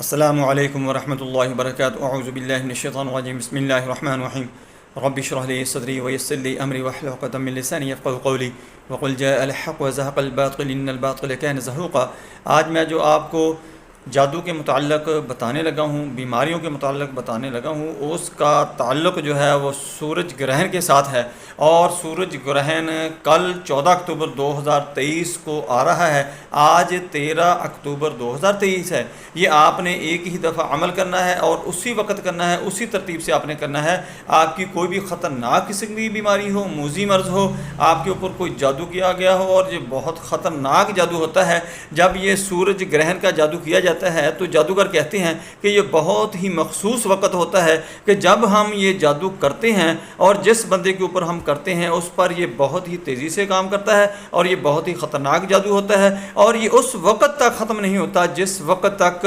السلام علیکم ورحمۃ اللہ وبرکاتہ اعوذ باللہ من الشیطان الرجیم بسم اللہ الرحمن الرحیم رب اشرح لي صدری ویسر لي امری واحلل عقدۃ من لسانی یفقهوا قولی وقل جاء الحق وزهق الباطل ان الباطل كان زهوقا۔ آج میں جو آپ کو جادو کے متعلق بتانے لگا ہوں، بیماریوں کے متعلق بتانے لگا ہوں، اس کا تعلق جو ہے وہ سورج گرہن کے ساتھ ہے، اور سورج گرہن کل 14 اکتوبر 2023 کو آ رہا ہے۔ آج 13 اکتوبر 2023 ہے۔ یہ آپ نے ایک ہی دفعہ عمل کرنا ہے اور اسی وقت کرنا ہے، اسی ترتیب سے آپ نے کرنا ہے۔ آپ کی کوئی بھی خطرناک قسم کی بیماری ہو، موذی مرض ہو، آپ کے اوپر کوئی جادو کیا گیا ہو، اور یہ بہت خطرناک جادو ہوتا ہے۔ جب یہ سورج گرہن کا جادو کیا جاتا ہے تو جادوگر کہتے ہیں کہ یہ بہت ہی مخصوص وقت ہوتا ہے کہ جب ہم یہ جادو کرتے ہیں، اور جس بندے کے اوپر ہم کرتے ہیں اس پر یہ بہت ہی تیزی سے کام کرتا ہے، اور یہ بہت ہی خطرناک جادو ہوتا ہے، اور یہ اس وقت تک ختم نہیں ہوتا جس وقت تک